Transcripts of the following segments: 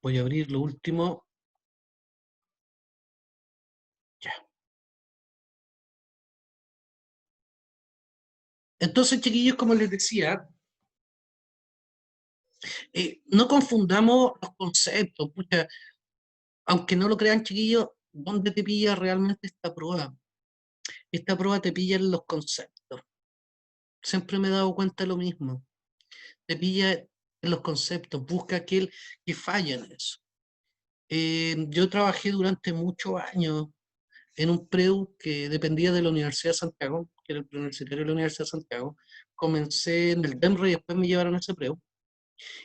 Voy a abrir lo último. Ya. Entonces, chiquillos, como les decía, no confundamos los conceptos. Pucha, aunque no lo crean, chiquillos, ¿dónde te pilla realmente esta prueba? Esta prueba te pilla en los conceptos. Siempre me he dado cuenta de lo mismo. Te pilla en los conceptos, busca aquel que falla en eso. Yo trabajé durante muchos años en un PREU que dependía de la Universidad de Santiago, que era el preuniversitario de la Universidad de Santiago. Comencé en el DEMRE y después me llevaron a ese PREU.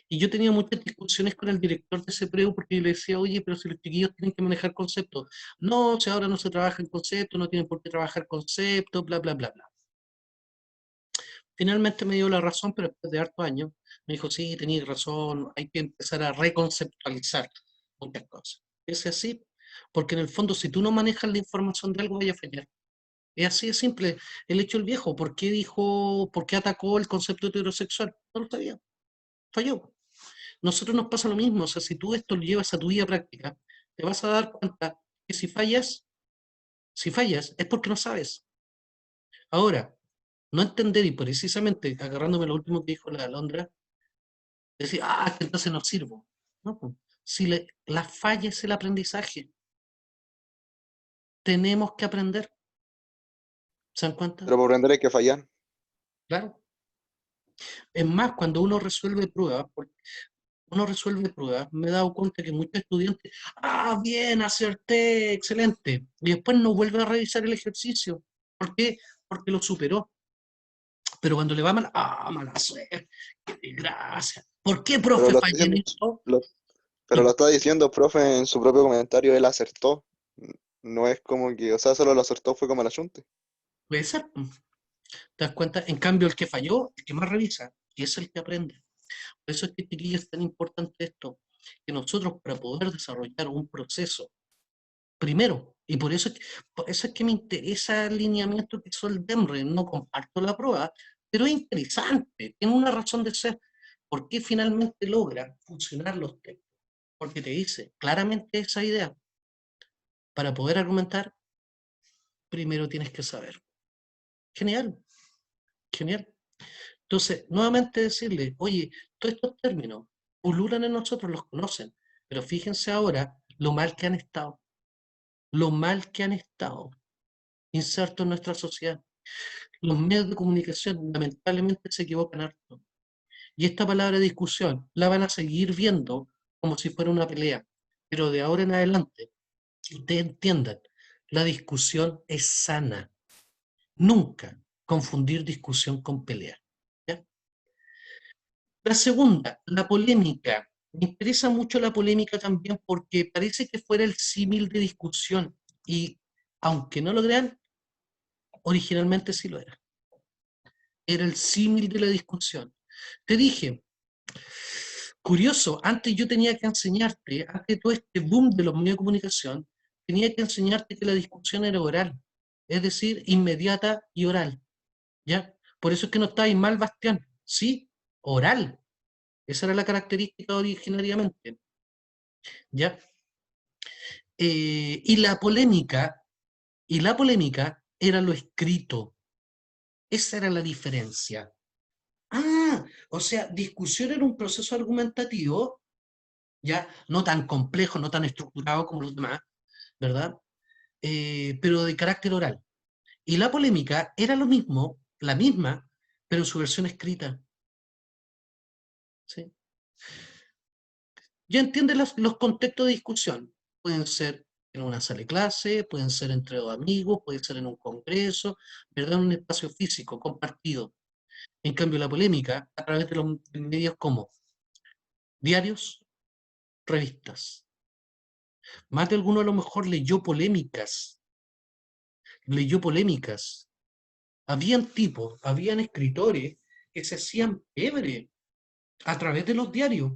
Y yo tenía muchas discusiones con el director de ese PREU porque yo le decía, oye, pero si los chiquillos tienen que manejar conceptos. No, si ahora no se trabaja en conceptos, no tienen por qué trabajar conceptos, bla, bla, bla, bla. Finalmente me dio la razón, pero después de hartos años me dijo, sí, tenías razón, hay que empezar a reconceptualizar muchas cosas. Es así, porque en el fondo si tú no manejas la información de algo, vaya a fallar. Es así de simple. El hecho del viejo, ¿por qué dijo, por qué atacó el concepto heterosexual? No lo sabía, falló. Nosotros nos pasa lo mismo, o sea, si tú esto lo llevas a tu vida práctica, te vas a dar cuenta que si fallas, es porque no sabes. Ahora, no entender y precisamente agarrándome lo último que dijo la Alondra, decir, que entonces no sirvo. No, po. Si la falla es el aprendizaje, tenemos que aprender. ¿Se dan cuenta? Pero por aprender hay que fallar. Claro. Es más, cuando uno resuelve pruebas, me he dado cuenta que muchos estudiantes, bien, acerté, excelente, y después no vuelve a revisar el ejercicio. ¿Por qué? Porque lo superó. Pero cuando le va mal, mala suerte, qué desgracia. ¿Por qué, Pero profe, lo está fallé en diciendo, esto? lo- pero lo está diciendo, profe, en su propio comentario, él acertó. No es como que, o sea, solo lo acertó fue como el achunte. Puede ser. ¿Te das cuenta? En cambio, el que falló, el que más revisa, y es el que aprende. Por eso es que, chiquillos, es tan importante esto, que nosotros para poder desarrollar un proceso, primero, y por eso es que me interesa el lineamiento que hizo el DEMRE, no comparto la prueba, pero es interesante, tiene una razón de ser. ¿Por qué finalmente logra funcionar los textos? Porque te dice claramente esa idea. Para poder argumentar, primero tienes que saber. Genial, genial. Entonces, nuevamente decirle, oye, todos estos términos pululan en nosotros, los conocen, pero fíjense ahora lo mal que han estado, lo mal que han estado insertos en nuestra sociedad. Los medios de comunicación lamentablemente se equivocan harto. Y esta palabra discusión la van a seguir viendo como si fuera una pelea. Pero de ahora en adelante, que ustedes entiendan, la discusión es sana. Nunca confundir discusión con pelea. ¿Ya? La segunda, la polémica. Me interesa mucho la polémica también porque parece que fuera el símil de discusión y aunque no lo crean, originalmente sí lo era. Era el símil de la discusión. Te dije, curioso, antes yo tenía que enseñarte, antes de todo este boom de los medios de comunicación, tenía que enseñarte que la discusión era oral, es decir, inmediata y oral, ¿ya? Por eso es que no estáis mal, Bastián, sí, oral, esa era la característica originariamente, ¿ya? Y la polémica era lo escrito, esa era la diferencia. O sea, discusión era un proceso argumentativo, ya no tan complejo, no tan estructurado como los demás, ¿verdad? Pero de carácter oral. Y la polémica era lo mismo, la misma, pero en su versión escrita. ¿Sí? Ya entiendes los contextos de discusión. Pueden ser en una sala de clase, pueden ser entre dos amigos, pueden ser en un congreso, ¿verdad? En un espacio físico compartido. En cambio, la polémica, a través de los medios como diarios, revistas. Más de alguno a lo mejor leyó polémicas. Habían escritores que se hacían pebre a través de los diarios.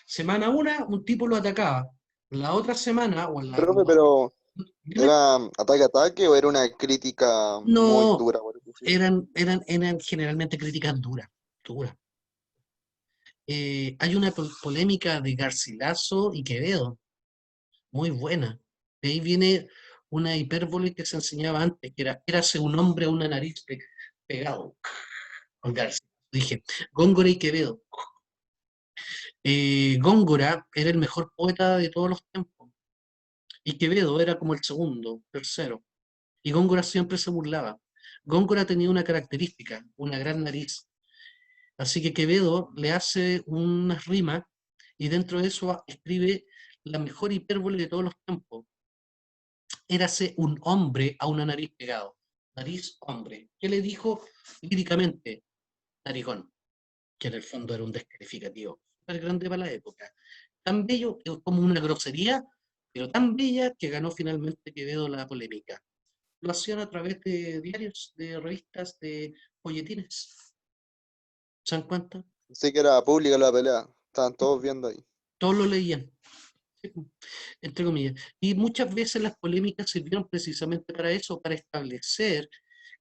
Semana una, un tipo lo atacaba. La otra semana, o en la... Profe, pero Dime. ¿era ataque a ataque o era una crítica muy No, dura, por así decirlo? eran generalmente críticas duras, duras. Hay una polémica de Garcilaso y Quevedo, muy buena. De ahí viene una hipérbole que se enseñaba antes, que era, érase un hombre a una nariz pegado, con Garcilaso. Dije, Góngora y Quevedo. Góngora era el mejor poeta de todos los tiempos, y Quevedo era como el segundo, tercero. Y Góngora siempre se burlaba. Góngora tenía una característica, una gran nariz. Así que Quevedo le hace unas rimas y dentro de eso escribe la mejor hipérbole de todos los tiempos. Érase un hombre a una nariz pegado. Nariz, hombre. ¿Qué le dijo líricamente? Narigón, que en el fondo era un descalificativo. Súper grande para la época. Tan bello como una grosería, pero tan bella que ganó finalmente Quevedo la polémica. Lo hacían a través de diarios, de revistas, de folletines. ¿Se dan cuenta? Sí que era pública la pelea, estaban todos viendo ahí. Todos lo leían, entre comillas. Y muchas veces las polémicas sirvieron precisamente para eso, para establecer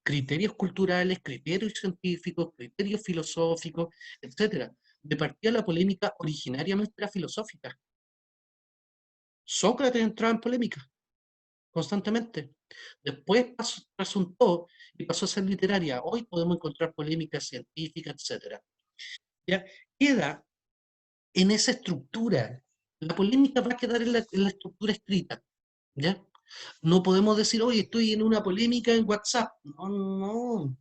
criterios culturales, criterios científicos, criterios filosóficos, etcétera. De partida la polémica originariamente era filosófica. Sócrates entraba en polémica constantemente. Después trasunto y pasó a ser literaria. Hoy podemos encontrar polémicas científicas, etcétera. ¿Ya? Queda en esa estructura. La polémica va a quedar en la estructura escrita. ¿Ya? No podemos decir, oye, estoy en una polémica en WhatsApp. No, no.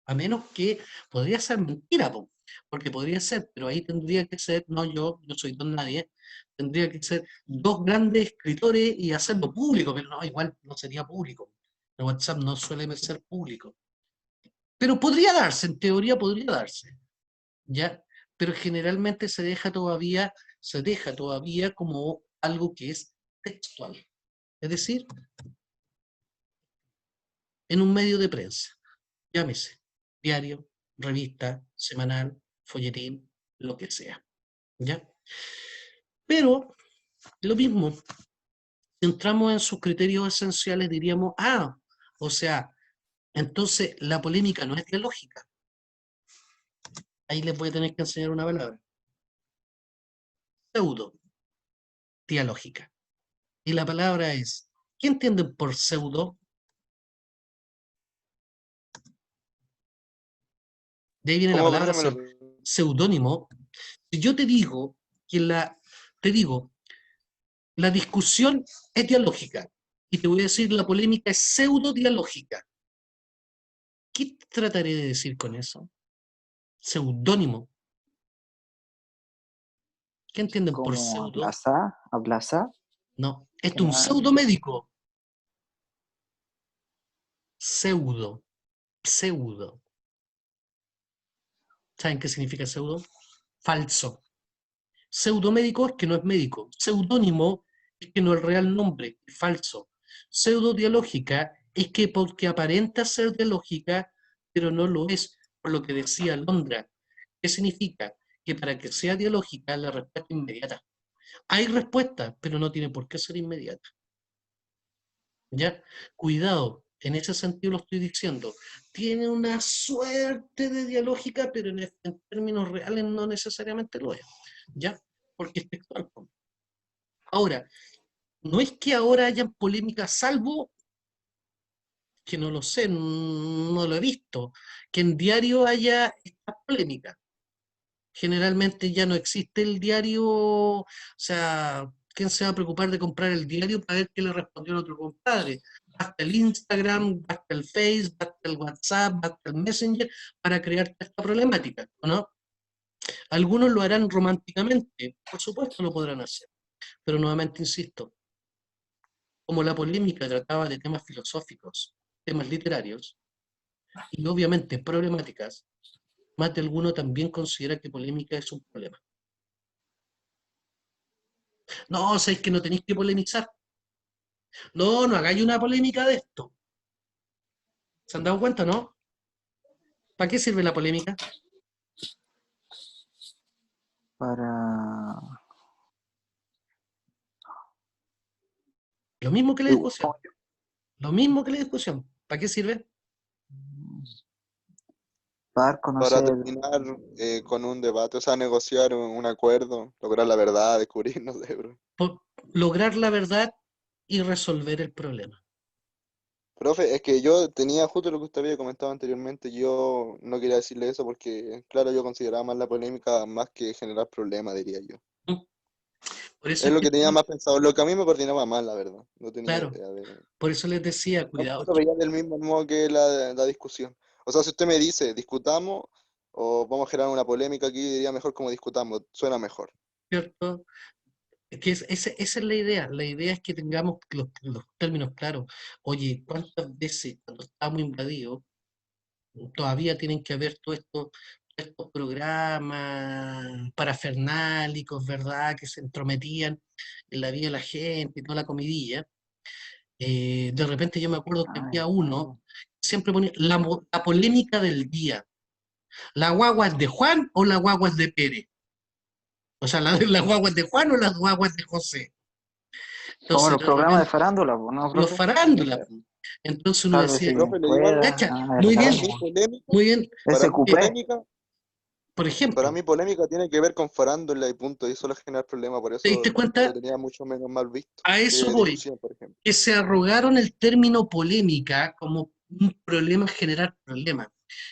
A menos que podría ser mentira, po, porque podría ser, pero ahí tendría que ser, no yo soy don nadie, tendría que ser dos grandes escritores y hacerlo público, pero no, igual no sería público. El WhatsApp no suele ser público. Pero podría darse, en teoría podría darse, ¿ya? Pero generalmente se deja todavía como algo que es textual. Es decir, en un medio de prensa, llámese diario, revista, semanal, folletín, lo que sea, ¿ya? Pero lo mismo, si entramos en sus criterios esenciales, diríamos, o sea, entonces la polémica no es dialógica. Ahí les voy a tener que enseñar una palabra, pseudo dialógica. Y la palabra es, ¿qué entienden por pseudo? De ahí viene la ¿Cómo, palabra profe, me lo... seudónimo. Si yo te digo que te digo, la discusión es dialógica, y te voy a decir, la polémica es pseudo dialógica. ¿Qué trataré de decir con eso? Seudónimo. ¿Qué entienden por Como pseudo? aplazar, No, esto que es un no, pseudo médico. Pseudo, pseudo. ¿Saben qué significa pseudo? Falso. Pseudomédico es que no es médico. Seudónimo es que no es el real nombre, es falso. Pseudodialógica es que porque aparenta ser dialógica, pero no lo es, por lo que decía Londra. ¿Qué significa? Que para que sea dialógica, la respuesta es inmediata. Hay respuesta, pero no tiene por qué ser inmediata. ¿Ya? Cuidado, en ese sentido lo estoy diciendo. Tiene una suerte de dialógica, pero en términos reales no necesariamente lo es. ¿Ya? Porque es textual. Ahora, no es que ahora hayan polémicas, salvo que no lo sé, no lo he visto, que en diario haya estas polémicas. Generalmente ya no existe el diario, o sea, ¿quién se va a preocupar de comprar el diario para ver qué le respondió el otro compadre? Basta el Instagram, basta el Facebook, basta el WhatsApp, basta el Messenger para crear esta problemática, ¿o no? Algunos lo harán románticamente, por supuesto lo podrán hacer, pero nuevamente insisto, como la polémica trataba de temas filosóficos, temas literarios y obviamente problemáticas, más de alguno también considera que polémica es un problema. No, o sea, es que no tenéis que polemizar. No, no hagáis una polémica de esto. ¿Se han dado cuenta, no? ¿Para qué sirve la polémica? para... Lo mismo que la Igual, discusión. Lo mismo que la discusión. ¿Para qué sirve? Para para conocer. terminar con un debate, o sea, negociar un acuerdo, lograr la verdad, descubrir, no sé, bro. Lograr la verdad y resolver el problema. Profe, es que yo tenía justo lo que usted había comentado anteriormente, yo no quería decirle eso porque, claro, yo consideraba más la polémica más que generar problemas, diría yo. ¿Mm? Por eso Es es lo que, que tenía más pensado, lo que a mí me coordinaba más, la verdad. No tenía claro, idea de... por eso les decía, No cuidado, lo veía del mismo modo que la discusión. O sea, si usted me dice, discutamos o vamos a generar una polémica aquí, diría mejor como discutamos, suena mejor. ¿cierto? Es que esa es la idea. La idea es que tengamos los términos claros. Oye, ¿cuántas veces cuando estamos invadidos todavía tienen que haber estos programas parafernálicos, ¿verdad? Que se entrometían en la vida de la gente y toda la comidilla? De repente yo me acuerdo que Ay, había uno, siempre ponía la polémica del día. ¿La guagua es de Juan o la guagua es de Pérez? O sea, ¿la guagua es de Juan o las guaguas de José? como Entonces, los de programas de repente, farándula, pues, ¿no, los profe? farándulas. Entonces uno Sálvese decía, quien Profe, le digo algo, pueda. cacha, Ah, muy verdad, bien, po. muy bien. para mí SQP. polémica, Por para ejemplo, mí polémica tiene que ver con farándula y punto, y eso le genera problemas, por ¿te diste eso lo cuenta? tenía mucho menos mal visto A eso que voy. discusión, por ejemplo. Que se arrogaron el término polémica como un problema generar problemas.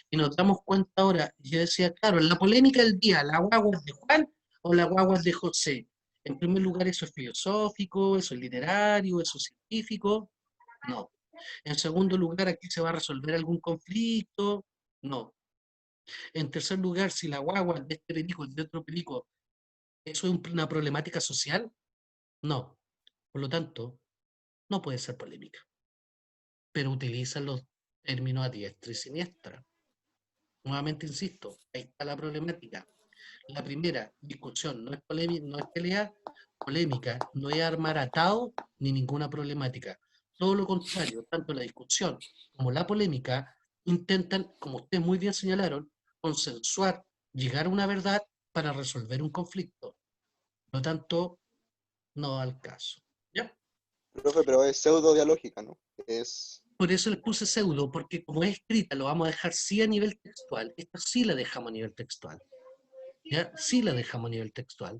Y nos damos cuenta ahora, yo decía, claro, en la polémica del día, ¿la guagua es de Juan o la guagua es de José? En primer lugar, eso es filosófico, eso es literario, eso es científico. No. En segundo lugar, ¿aquí se va a resolver algún conflicto? No. En tercer lugar, si la guagua de este perico es de otro perico, ¿eso es una problemática social? No. Por lo tanto, no puede ser polémica. Pero utilizan los términos a diestra y siniestra. Nuevamente insisto, ahí está la problemática. La primera discusión no es polémica, no es pelea, polémica, no es armar atado ni ninguna problemática. Todo lo contrario, tanto la discusión como la polémica intentan, como ustedes muy bien señalaron, consensuar, llegar a una verdad para resolver un conflicto. Por lo tanto, no al caso. ¿Ya? Profe, pero es pseudo dialógica, ¿no? Es, Por eso les puse pseudo, porque como es escrita, lo vamos a dejar sí a nivel textual. Esta sí la dejamos a nivel textual. ¿Ya? Sí la dejamos a nivel textual.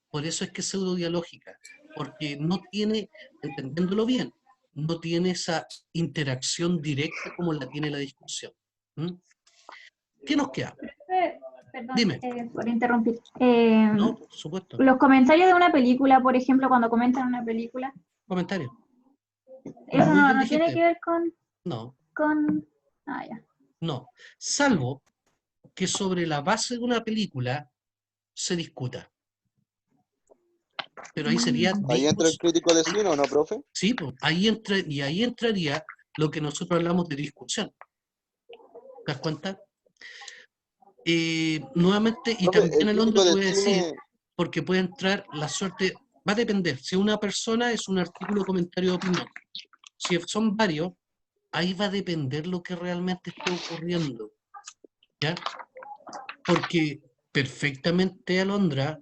Por eso es que es pseudo dialógica, porque no tiene, entendiéndolo bien, no tiene esa interacción directa como la tiene la discusión. ¿Mm? ¿Qué nos queda? Perdón, Dime. por interrumpir. No, por supuesto. Los comentarios de una película, por ejemplo, cuando comentan una película, Comentario. eso Muy bien no tiene que dijiste. ver No, Ah, ya. no. Salvo que sobre la base de una película se discuta. Pero ahí sería ahí entra el discusión. crítico de cine, ¿o no, profe? Sí, pues, ahí entra, y ahí entraría lo que nosotros hablamos de discusión. ¿Te das cuenta? Nuevamente, y Profe, también el Alondra crítico de puede decir, cine, porque puede entrar la suerte, va a depender. Si una persona es un artículo, comentario de opinión. Si son varios, ahí va a depender lo que realmente esté ocurriendo. ¿Ya? Porque perfectamente, Alondra,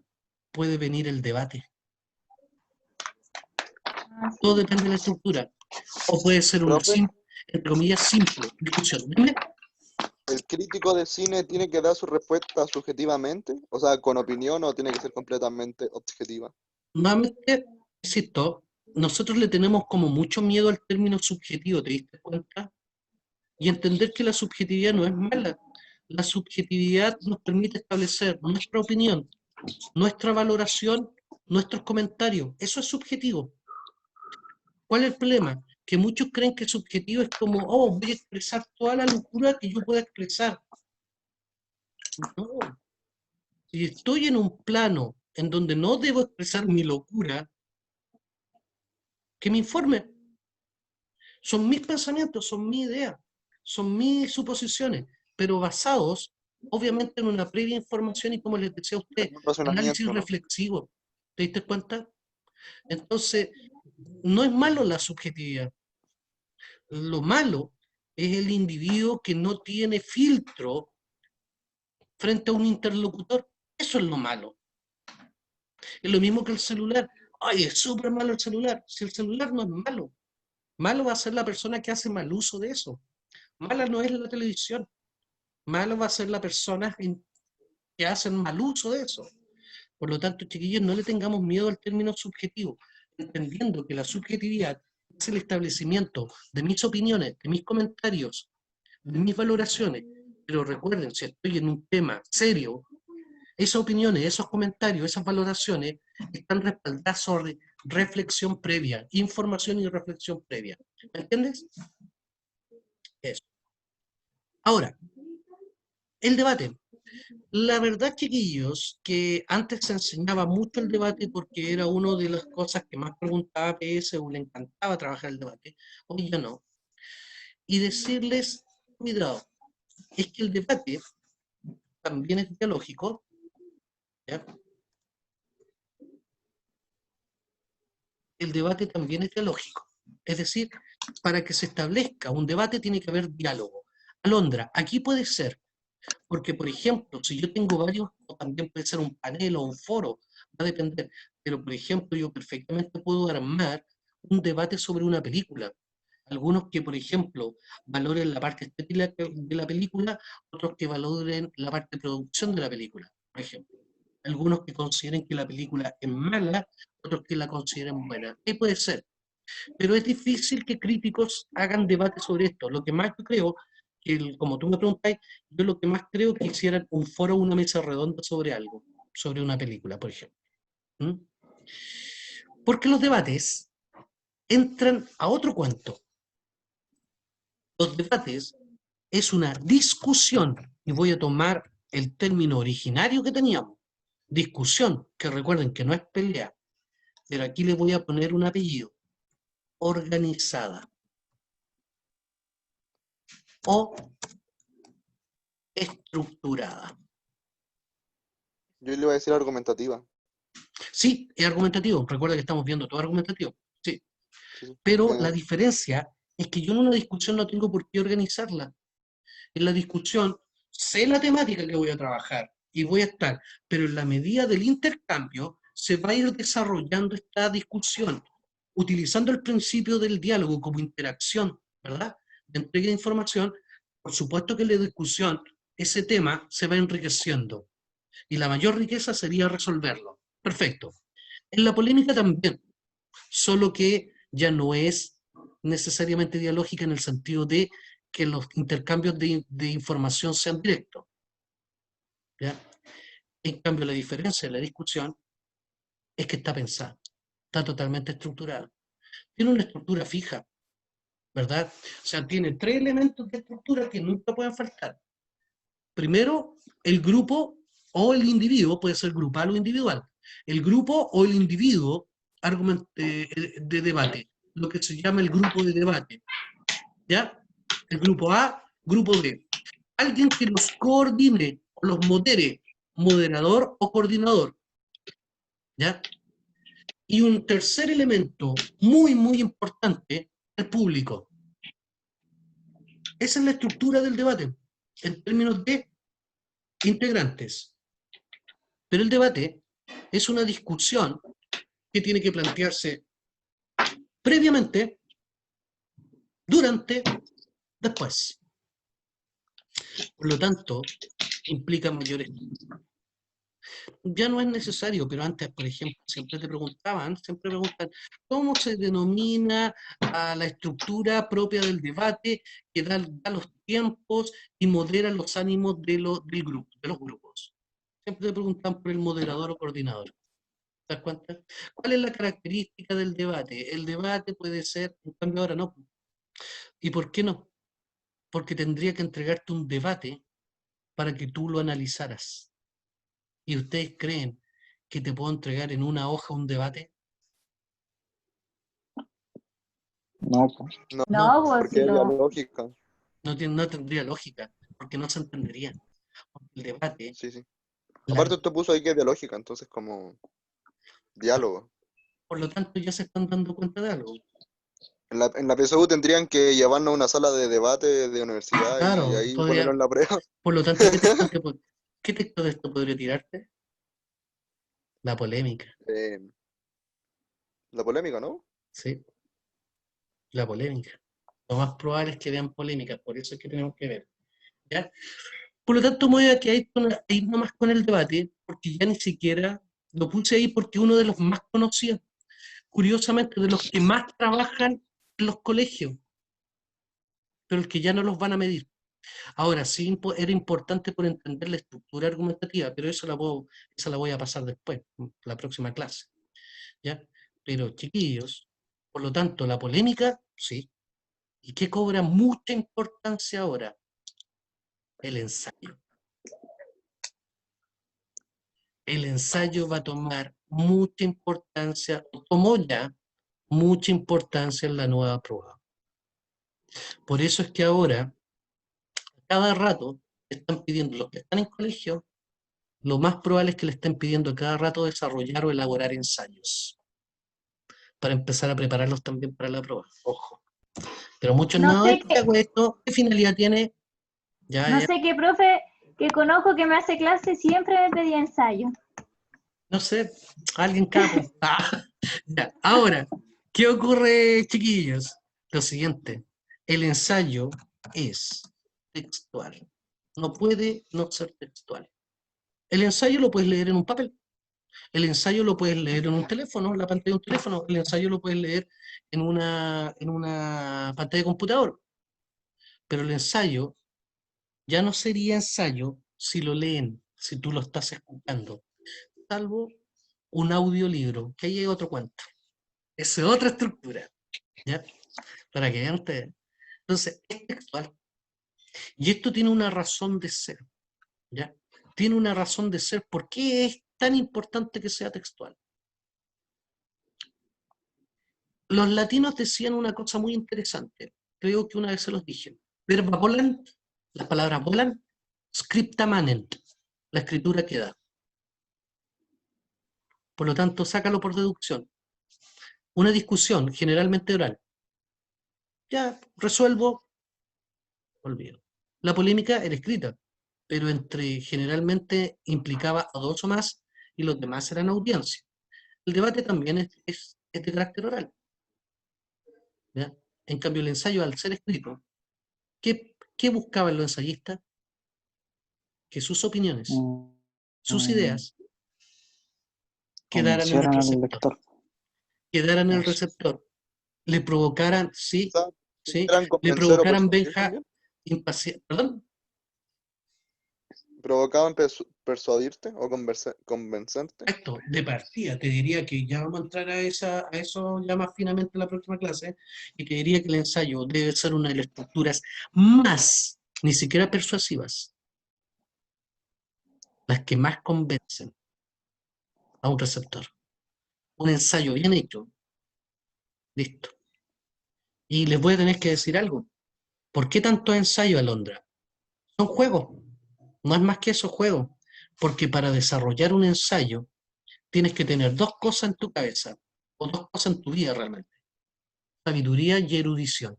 puede venir el debate. Ah, sí. Todo depende de la estructura. O puede ser una profe, simple, entre comillas, simple discusión. Dime. el crítico de cine tiene que dar su respuesta subjetivamente, o sea, con opinión, o tiene que ser completamente objetiva. Nuevamente, insisto, nosotros le tenemos como mucho miedo al término subjetivo, ¿te diste cuenta? Y entender que la subjetividad no es mala. La subjetividad nos permite establecer nuestra opinión, nuestra valoración, nuestros comentarios. Eso es subjetivo. ¿Cuál es el problema? Que muchos creen que subjetivo es como, oh, voy a expresar toda la locura que yo pueda expresar. No. Si estoy en un plano en donde no debo expresar mi locura, que me informe. Son mis pensamientos, son mis ideas, son mis suposiciones, pero basados, obviamente, en una previa información y, como les decía a usted, Un análisis razonamiento, ¿no? reflexivo. ¿Te diste cuenta? Entonces, no es malo la subjetividad. Lo malo es el individuo que no tiene filtro frente a un interlocutor. Eso es lo malo. Es lo mismo que el celular. Ay, es súper malo el celular. Si el celular no es malo, malo va a ser la persona que hace mal uso de eso. Mala no es la televisión. malo va a ser la persona que hacen mal uso de eso. Por lo tanto, chiquillos, no le tengamos miedo al término subjetivo, entendiendo que la subjetividad es el establecimiento de mis opiniones, de mis comentarios, de mis valoraciones. Pero recuerden, si estoy en un tema serio, esas opiniones, esos comentarios, esas valoraciones están respaldadas sobre reflexión previa, información y reflexión previa. ¿Me entiendes? Eso. Ahora, el debate. La verdad, chiquillos, que antes se enseñaba mucho el debate porque era una de las cosas que más preguntaba PS o le encantaba trabajar el debate. Hoy ya no. Y decirles, cuidado, es que el debate también es dialógico, ¿ya? El debate también es dialógico. Es decir, para que se establezca un debate tiene que haber diálogo. Alondra, aquí puede ser, porque por ejemplo, si yo tengo varios, o también puede ser un panel o un foro, va a depender, pero por ejemplo, yo perfectamente puedo armar un debate sobre una película. Algunos que, por ejemplo, valoren la parte estética de la película, otros que valoren la parte de producción de la película, por ejemplo. Algunos que consideren que la película es mala, otros que la consideren buena. ¿Qué puede ser? Pero es difícil que críticos hagan debate sobre esto. Lo que más yo creo, como tú me preguntáis, yo lo que más creo que hicieran un foro o una mesa redonda sobre algo, sobre una película, por ejemplo. ¿Mm? Porque los debates entran a otro cuento. Los debates es una discusión, y voy a tomar el término originario que teníamos, discusión, que recuerden que no es pelea, pero aquí le voy a poner un apellido, organizada o estructurada. Yo le iba a decir argumentativa. Sí, es argumentativo, recuerda que estamos viendo todo argumentativo, sí, Sí, sí. pero Bien, la bien. diferencia es que yo en una discusión no tengo por qué organizarla. En la discusión sé la temática que voy a trabajar y voy a estar, pero en la medida del intercambio se va a ir desarrollando esta discusión, utilizando el principio del diálogo como interacción, ¿verdad? De entrega de información, por supuesto que en la discusión ese tema se va enriqueciendo y la mayor riqueza sería resolverlo. Perfecto. En la polémica también, solo que ya no es necesariamente dialógica en el sentido de que los intercambios de información sean directos, ¿ya? En cambio, la diferencia de la discusión es que está pensada, está totalmente estructurada. Tiene una estructura fija, ¿verdad? O sea, tiene tres elementos de estructura que nunca pueden faltar. Primero, el grupo o el individuo, puede ser grupal o individual. El grupo o el individuo de debate, lo que se llama el grupo de debate. ¿Ya? El grupo A, grupo B. Alguien que los coordine o los modere, moderador o coordinador. ¿Ya? Y un tercer elemento muy, muy importante, el público. Esa es la estructura del debate, en términos de integrantes. Pero el debate es una discusión que tiene que plantearse previamente, durante, después. Por lo tanto, implica mayores. Ya no es necesario, pero antes, por ejemplo, siempre preguntan, ¿cómo se denomina a la estructura propia del debate que da los tiempos y modera los ánimos del grupo, de los grupos? Siempre te preguntan por el moderador o coordinador. ¿Te das cuenta? ¿Cuál es la característica del debate? El debate puede ser, en cambio ahora no. ¿Y por qué no? Porque tendría que entregarte un debate para que tú lo analizaras. ¿Y ustedes creen que te puedo entregar en una hoja un debate? No, pues. No, No, pues porque si es la lo... lógica. No tendría lógica, porque no se entendería. Porque el debate, Sí, sí. la- Aparte, usted puso ahí que es de lógica, entonces, como diálogo. por lo tanto, ya se están dando cuenta de algo. En la PSU tendrían que llevarnos a una sala de debate de universidad y Claro, ahí ponernos en la prueba. por lo tanto, ¿qué texto de esto podría tirarte? La polémica, Eh, la polémica, ¿no? ¿sí? La polémica. Lo más probable es que vean polémica, por eso es que tenemos que ver. ¿Ya? Por lo tanto, me voy a quedar ahí nomás con el debate, porque ya ni siquiera lo puse ahí porque uno de los más conocidos, curiosamente, de los que más trabajan en los colegios, pero el que ya no los van a medir. Ahora, sí era importante por entender la estructura argumentativa, pero esa la voy a pasar después, la próxima clase, ¿ya? Pero, chiquillos, por lo tanto, la polémica, sí. ¿Y qué cobra mucha importancia ahora? El ensayo. El ensayo va a tomar mucha importancia, o tomó ya mucha importancia en la nueva prueba. Por eso es que ahora, cada rato, están pidiendo, los que están en colegio, lo más probable es que le estén pidiendo a cada rato desarrollar o elaborar ensayos, para empezar a prepararlos también para la prueba. Ojo. Pero muchos No no, sé ¿qué qué, hago esto? ¿Qué finalidad tiene? Ya, no ya. sé qué profe que conozco que me hace clase siempre me pedía ensayo. No sé, alguien capo. Ya. Ahora, ¿qué ocurre, chiquillos? Lo siguiente, el ensayo es textual. No puede no ser textual. El ensayo lo puedes leer en un papel. El ensayo lo puedes leer en un teléfono, en la pantalla de un teléfono. El ensayo lo puedes leer en una pantalla de computador. Pero el ensayo ya no sería ensayo si lo leen, si tú lo estás escuchando, salvo un audiolibro, que ahí hay otro cuento. Esa es otra estructura, ¿ya? Para que vean ustedes. Entonces, es textual. Y esto tiene una razón de ser, ¿ya? Tiene una razón de ser. ¿Por qué es tan importante que sea textual? Los latinos decían una cosa muy interesante. Creo que una vez se los dije. Verba volant, las palabras volan, scripta manent, la escritura queda. Por lo tanto, sácalo por deducción. Una discusión, generalmente oral. Ya, resuelvo, olvido. La polémica era escrita, pero generalmente implicaba a dos o más y los demás eran audiencia. El debate también es de carácter oral, ¿ya? En cambio, el ensayo, al ser escrito, ¿qué buscaban los ensayistas? Que sus opiniones, sus Mm, ideas, quedaran en el convencieron al receptor, lector. quedaran en el Eso. receptor, le provocaran, sí, sea, sí, ¿eran le convencer o provocaran persuadir Benja también? impaciencia, perdón, ¿Provocaban persuadirte o convencerte? acto de partida, te diría que ya vamos a entrar a eso ya más finamente en la próxima clase, y te diría que el ensayo debe ser una de las estructuras más, ni siquiera persuasivas, las que más convencen a un receptor. Un ensayo bien hecho, listo. Y les voy a tener que decir algo. ¿Por qué tanto ensayo, Alondra? Son juegos, no es más que eso, juegos. Porque para desarrollar un ensayo tienes que tener dos cosas en tu cabeza, o dos cosas en tu vida realmente: sabiduría y erudición.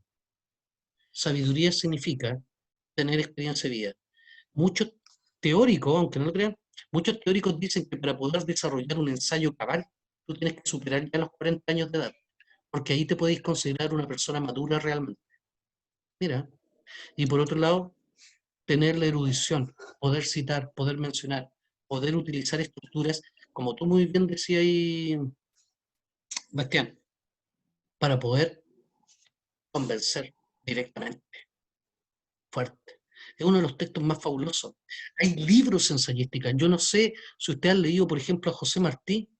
Sabiduría significa tener experiencia de vida. Muchos teóricos, aunque no lo crean, muchos teóricos dicen que para poder desarrollar un ensayo cabal, tú tienes que superar ya los 40 años de edad, porque ahí te podéis considerar una persona madura realmente. Mira, y por otro lado, tener la erudición, poder citar, poder mencionar, poder utilizar estructuras, como tú muy bien decías ahí, Bastián, para poder convencer directamente, fuerte. Es uno de los textos más fabulosos. Hay libros ensayísticos. Yo no sé si usted ha leído, por ejemplo, a José Martí,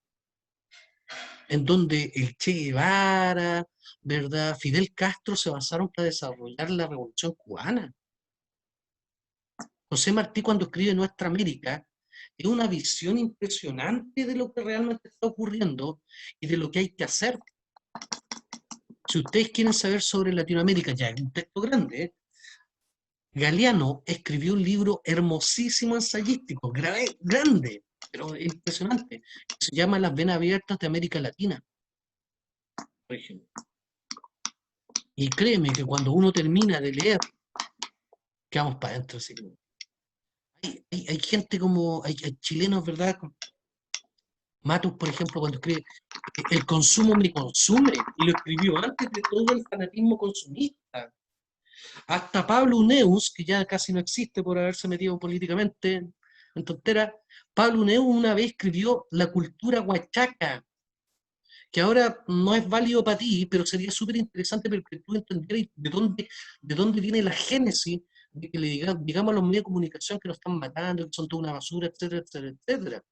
en donde el Che Guevara, ¿verdad? Fidel Castro se basaron para desarrollar la Revolución Cubana. José Martí, cuando escribe Nuestra América, es una visión impresionante de lo que realmente está ocurriendo y de lo que hay que hacer. Si ustedes quieren saber sobre Latinoamérica, ya es un texto grande, ¿eh? Galeano escribió un libro hermosísimo ensayístico, grande, pero impresionante, que se llama Las venas abiertas de América Latina, por ejemplo. Y créeme que cuando uno termina de leer, quedamos para adentro. Así que hay gente como, hay chilenos, ¿verdad? Matus, por ejemplo, cuando escribe el consumo me consume, y lo escribió antes de todo el fanatismo consumista. Hasta Pablo Neus, que ya casi no existe por haberse metido políticamente en tontera, Pablo Neus una vez escribió La cultura huachaca, que ahora no es válido para ti, pero sería súper interesante para que tú entendieras de dónde viene la génesis de que le digamos a los medios de comunicación que nos están matando, que son toda una basura, etcétera, etcétera, etcétera.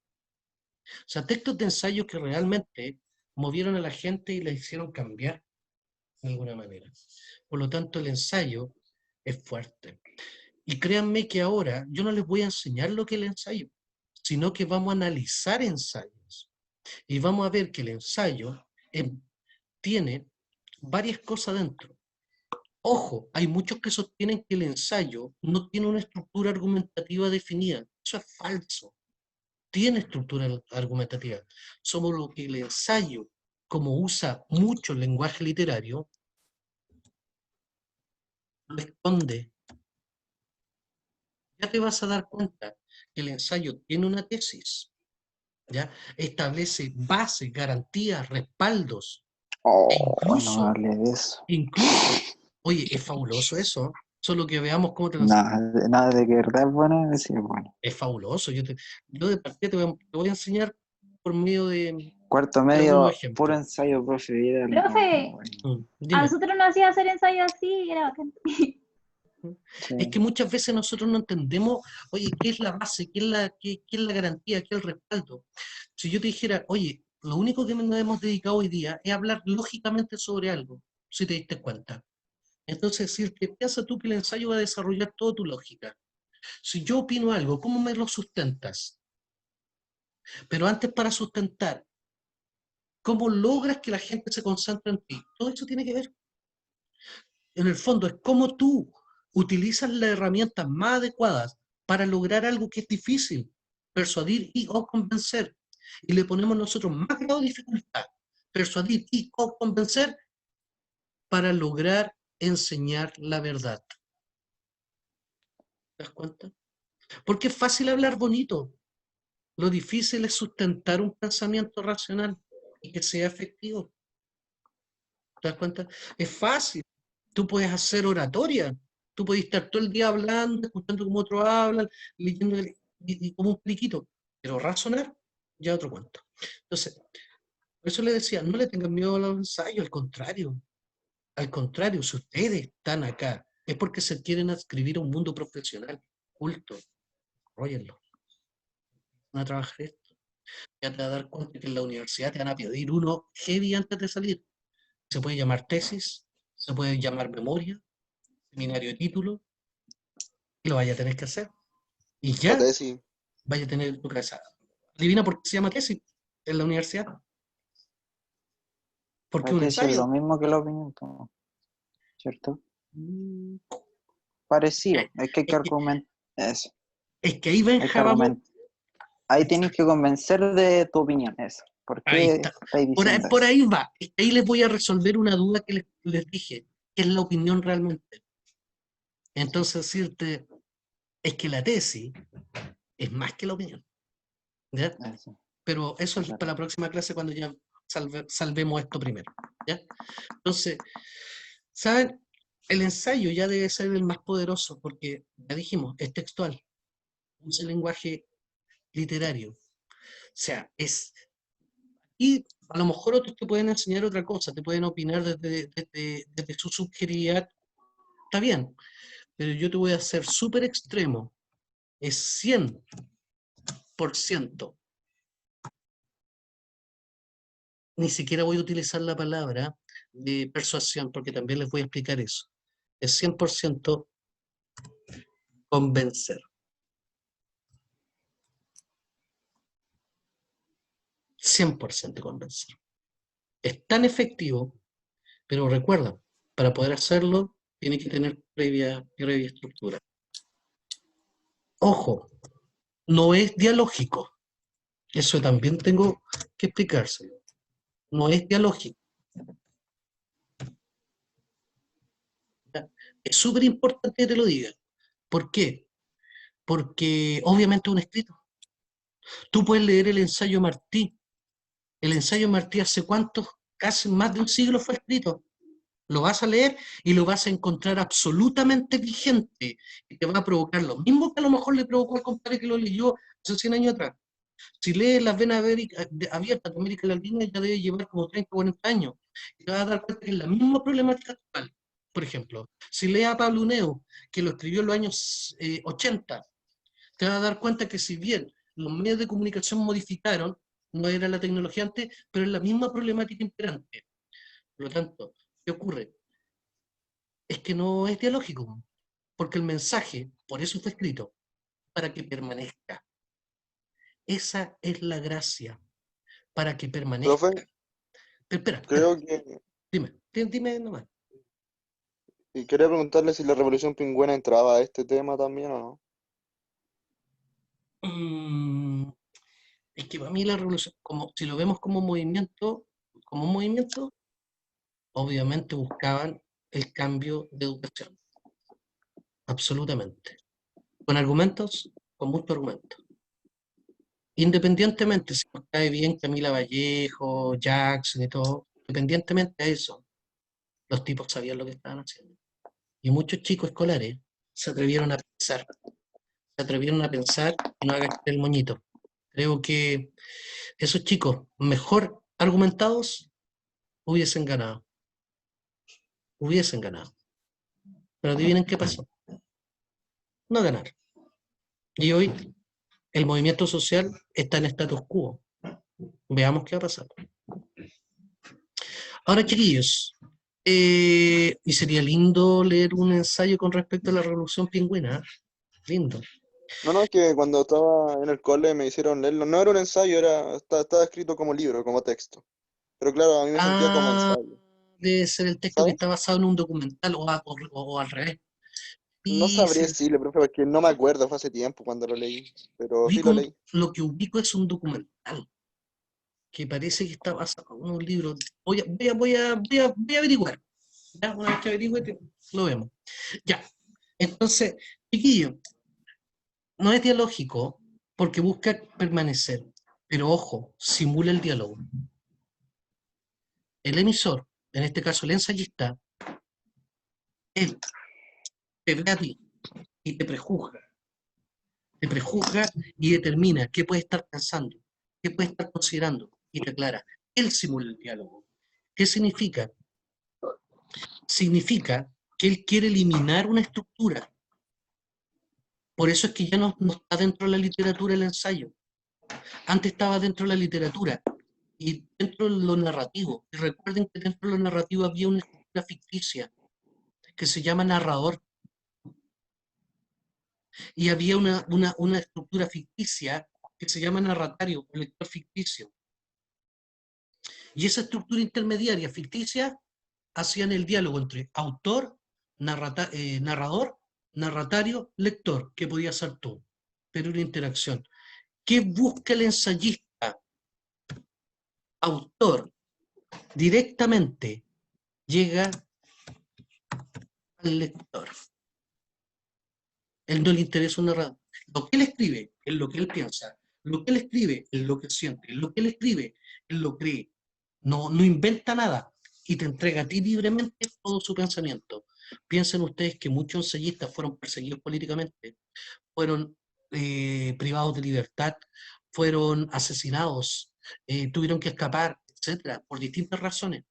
O sea, textos de ensayo que realmente movieron a la gente y la hicieron cambiar de alguna manera. Por lo tanto, el ensayo es fuerte. Y créanme que ahora yo no les voy a enseñar lo que es el ensayo, sino que vamos a analizar ensayos. Y vamos a ver que el ensayo tiene varias cosas dentro. Ojo, hay muchos que sostienen que el ensayo no tiene una estructura argumentativa definida. Eso es falso. Tiene estructura argumentativa. Somos lo que el ensayo, como usa mucho el lenguaje literario, lo esconde. Ya te vas a dar cuenta que el ensayo tiene una tesis, ¿ya? Establece bases, garantías, respaldos, Oh, e no incluso, hable de eso. oye, es fabuloso eso, solo que veamos cómo te lo enseño. Nada de que verdad es bueno decir bueno. Es fabuloso, yo de partida te voy a enseñar por medio de Cuarto algunos medio, puro ejemplos. ensayo, profe. Vidal, Profe, bueno. a Dime. nosotros nos hacía hacer ensayos así, era bacán. Es que muchas veces nosotros no entendemos, oye, ¿qué es la base? ¿Qué es la garantía? ¿Qué es el respaldo? Si yo te dijera, oye, lo único que nos hemos dedicado hoy día es hablar lógicamente sobre algo, si te diste cuenta. Entonces, decirte, piensa tú que el ensayo va a desarrollar toda tu lógica. Si yo opino algo, ¿cómo me lo sustentas? Pero antes para sustentar, ¿cómo logras que la gente se concentre en ti? Todo eso tiene que ver. En el fondo, es cómo tú utilizas las herramientas más adecuadas para lograr algo que es difícil, persuadir y o convencer. Y le ponemos nosotros más grado de dificultad, persuadir y o convencer para lograr enseñar la verdad. ¿Te das cuenta? Porque es fácil hablar bonito. Lo difícil es sustentar un pensamiento racional y que sea efectivo. ¿Te das cuenta? Es fácil. Tú puedes hacer oratoria. Tú puedes estar todo el día hablando, escuchando cómo otros hablan, leyendo y como un pliquito. Pero razonar, ya otro cuento. Entonces, por eso le decía, no le tengan miedo a los ensayos, al contrario. Al contrario, si ustedes están acá, es porque se quieren adscribir a un mundo profesional, culto, róyenlo. Van a trabajar esto. Ya te vas a dar cuenta que en la universidad te van a pedir uno heavy antes de salir. Se puede llamar tesis, se puede llamar memoria, seminario de título, y lo vaya a tener que hacer. Y La ya tesis. vaya a tener tu cabeza. Adivina por qué se llama tesis en la universidad. Porque La un tesis es lo ensayo. mismo que la opinión, po, ¿cierto? Mm, Parecido, es que hay que Es que, argumentar eso. es que ahí, Hay que Benja, vamos. argumentar. Ahí tienes que convencer de tu opinión, eso. ¿Por Ahí qué está. estáis diciendo Por eso? ahí va. Ahí les voy a resolver una duda que les dije, que es la opinión realmente. Entonces decirte, es que la tesis es más que la opinión. ¿Ya? Eso, Pero eso es es para verdad. la próxima clase cuando ya salvemos esto primero. ¿Ya? Entonces, ¿saben? El ensayo ya debe ser el más poderoso porque, ya dijimos, es textual, usa el lenguaje literario. O sea, es... Y a lo mejor otros te pueden enseñar otra cosa, te pueden opinar desde su subjetividad, está bien, pero yo te voy a ser súper extremo, es 100%. Ni siquiera voy a utilizar la palabra de persuasión, porque también les voy a explicar eso. Es 100% convencer. 100% convencer. Es tan efectivo, pero recuerda, para poder hacerlo, tiene que tener previa estructura. Ojo, no es dialógico. Eso también tengo que explicárselo. No es dialógico. ¿Ya? Es súper importante que te lo diga. ¿Por qué? Porque obviamente es un escrito. Tú puedes leer el ensayo Martí. El ensayo Martí hace cuántos, casi más de un siglo fue escrito. Lo vas a leer y lo vas a encontrar absolutamente vigente y te va a provocar lo mismo que a lo mejor le provocó al compadre que lo leyó hace 100 años atrás. Si lees Las venas abiertas de América Latina, ya debe llevar como 30 o 40 años. Y te vas a dar cuenta que es la misma problemática actual. Por ejemplo, si lees a Pablo Uneo, que lo escribió en los años 80, te vas a dar cuenta que si bien los medios de comunicación modificaron, no era la tecnología antes, pero es la misma problemática imperante. Por lo tanto, ¿qué ocurre? Es que no es dialógico, porque el mensaje, por eso fue escrito, para que permanezca. Esa es la gracia, para que permanezca. Profe, Espera, creo que, dime nomás. y quería preguntarle si la Revolución Pingüina entraba a este tema también o no. Mm, es que para mí la revolución, como, si lo vemos como un movimiento, obviamente buscaban el cambio de educación, absolutamente. Con argumentos, con muchos argumentos. Independientemente si nos cae bien Camila Vallejo, Jackson y todo, independientemente de eso, los tipos sabían lo que estaban haciendo. Y muchos chicos escolares se atrevieron a pensar, y no a gastar el moñito. Creo que esos chicos mejor argumentados hubiesen ganado. Pero adivinen qué pasó. No ganaron. Y hoy el movimiento social está en status quo. Veamos qué va a pasar. Ahora, chiquillos, y sería lindo leer un ensayo con respecto a la Revolución Pingüina. Lindo. No, no, es que cuando estaba en el cole me hicieron leerlo. No era un ensayo, estaba escrito como libro, como texto. Pero claro, a mí me sentía como Ah, ensayo, debe ser el texto que ¿sabes? está basado en un documental o al revés. No Sí, sabría sí. decirle, profe, porque no me acuerdo, fue hace tiempo cuando lo leí. Pero sí lo leí. Lo que ubico es un documental que parece que está basado en un libro. Voy a averiguar. Ya, una vez que averigüe, lo vemos. Ya. Entonces, chiquillo, no es dialógico porque busca permanecer. Pero ojo, simula el diálogo. El emisor, en este caso el ensayista, él te ve a ti y te prejuzga y determina qué puede estar pensando, qué puede estar considerando y te aclara. Él simula el diálogo. ¿Qué significa? Significa que él quiere eliminar una estructura. Por eso es que ya no está dentro de la literatura el ensayo. Antes estaba dentro de la literatura y dentro de lo narrativo. Y recuerden que dentro de lo narrativo había una estructura ficticia que se llama narrador. Y había una estructura ficticia que se llama narratario, o lector ficticio. Y esa estructura intermediaria ficticia hacían el diálogo entre autor, narrador, narratario, lector, que podía ser tú, pero una interacción. ¿Qué busca el ensayista? Autor, directamente llega al lector. Él no le interesa un narrador. Lo que él escribe es lo que él piensa. Lo que él escribe es lo que siente. Lo que él escribe es lo que cree. No inventa nada y te entrega a ti libremente todo su pensamiento. Piensen ustedes que muchos ensayistas fueron perseguidos políticamente, fueron privados de libertad, fueron asesinados, tuvieron que escapar, etcétera, por distintas razones.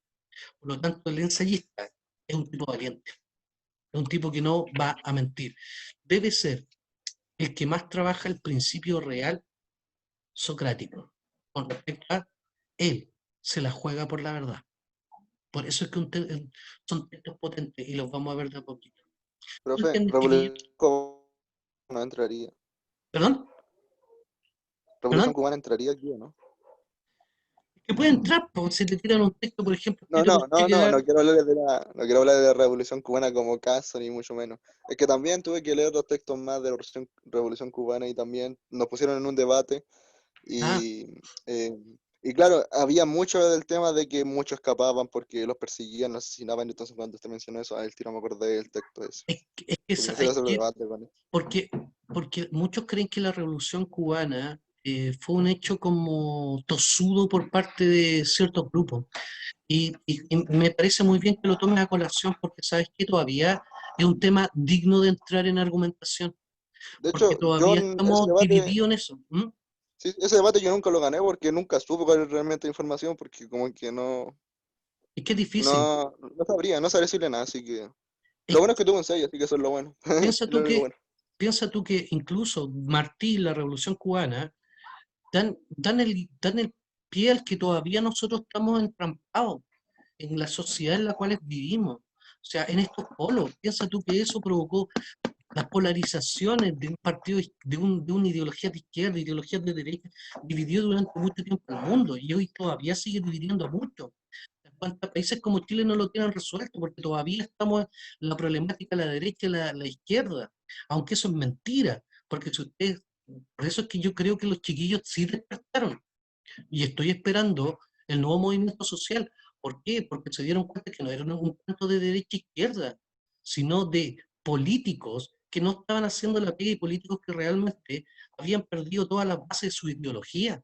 Por lo tanto, el ensayista es un tipo valiente, es un tipo que no va a mentir. Debe ser el que más trabaja el principio real socrático. Con respecto a él, se la juega por la verdad. Por eso es que son textos potentes y los vamos a ver de a poquito. ¿Tú Profe, entiendes, chiquillo? Revolución Cubana no entraría. ¿Perdón? Revolución ¿Perdón? Cubana entraría aquí, ¿o no? Que puede entrar, porque si te tiran un texto, por ejemplo, ¿qué No, te no, gustaría no, no, quedar? no quiero hablar de la Revolución Cubana como caso, ni mucho menos. Es que también tuve que leer los textos más de la Revolución Cubana y también nos pusieron en un debate Ah, eh, y claro, había mucho del tema de que muchos escapaban porque los perseguían, los asesinaban, entonces cuando usted mencionó eso, al tiro me acordé del texto ese. es que, Porque quisiera hacer un debate con él. porque muchos creen que la revolución cubana fue un hecho como tosudo por parte de ciertos grupos. Y me parece muy bien que lo tomes a colación porque sabes que todavía es un tema digno de entrar en argumentación, De porque hecho, yo todavía en ese estamos debate, divididos en eso. ¿Mm? sí, ese debate yo nunca lo gané porque nunca supe cuál es realmente la información, porque como que Es que es difícil. no sabría decirle nada, así que... Es Lo bueno es que tuvo ensayo, así que eso es lo bueno. Piensa Es lo tú único que, bueno. piensa tú que incluso Martí, la Revolución Cubana, dan el pie al que todavía nosotros estamos entrampados en la sociedad en la cual vivimos. O sea, en estos polos. Piensa tú que eso provocó las polarizaciones de un partido, de una ideología de izquierda, ideologías de derecha, dividió durante mucho tiempo el mundo y hoy todavía sigue dividiendo mucho. ¿Cuántos países como Chile no lo tienen resuelto? Porque todavía estamos en la problemática de la derecha y la izquierda, aunque eso es mentira, porque si ustedes, por eso es que yo creo que los chiquillos sí despertaron y estoy esperando el nuevo movimiento social. ¿Por qué? Porque se dieron cuenta que no era un cuento de derecha e izquierda, sino de políticos que no estaban haciendo la pega y políticos que realmente habían perdido toda la base de su ideología.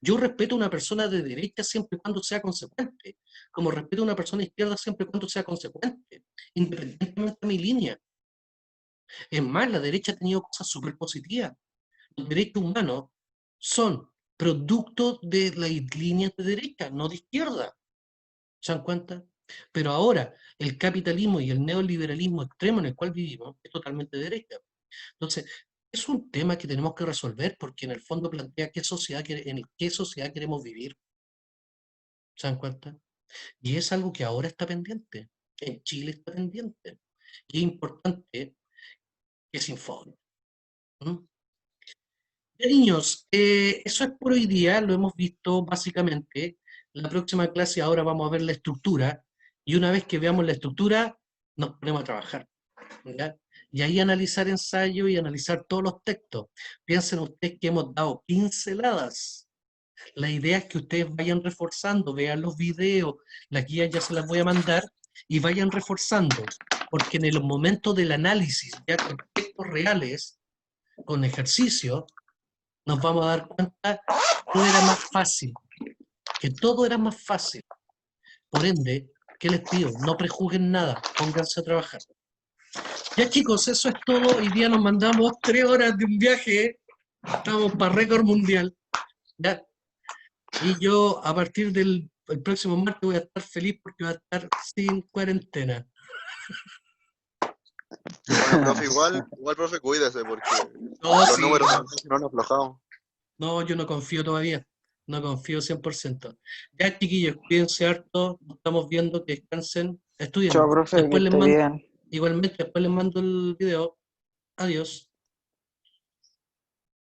Yo respeto a una persona de derecha siempre y cuando sea consecuente, como respeto a una persona de izquierda siempre y cuando sea consecuente, independientemente de mi línea. Es más, la derecha ha tenido cosas súper positivas. Los derechos humanos son producto de las líneas de derecha, no de izquierda. ¿Se dan cuenta? Pero ahora, el capitalismo y el neoliberalismo extremo en el cual vivimos es totalmente de derecha. Entonces, es un tema que tenemos que resolver porque en el fondo plantea en qué sociedad queremos vivir. ¿Se dan cuenta? Y es algo que ahora está pendiente. En Chile está pendiente. Y es importante que se informe. ¿Mm? Ya, niños, eso es por hoy día, lo hemos visto básicamente. La próxima clase ahora vamos a ver la estructura y una vez que veamos la estructura nos ponemos a trabajar. ¿Ya? Y ahí analizar ensayo y analizar todos los textos. Piensen ustedes que hemos dado pinceladas. La idea es que ustedes vayan reforzando, vean los videos, las guías ya se las voy a mandar y vayan reforzando, porque en el momento del análisis, ya con textos reales, con ejercicios, nos vamos a dar cuenta que todo era más fácil, que todo era más fácil. Por ende, ¿qué les pido? No prejuzguen nada, pónganse a trabajar. Ya chicos, eso es todo. Hoy día nos mandamos 3 horas de un viaje, estamos para récord mundial. ¿Ya? Y yo a partir del el próximo martes voy a estar feliz porque voy a estar sin cuarentena. Bueno, profe, igual, profe, cuídese, porque No, los sí, números no han aflojado. no, yo no confío todavía. No confío 100%. Ya, chiquillos, cuídense harto. Nos estamos viendo, que descansen, Chao, estudien. profe, que Después les esté mando, bien. igualmente, después les mando el video. Adiós.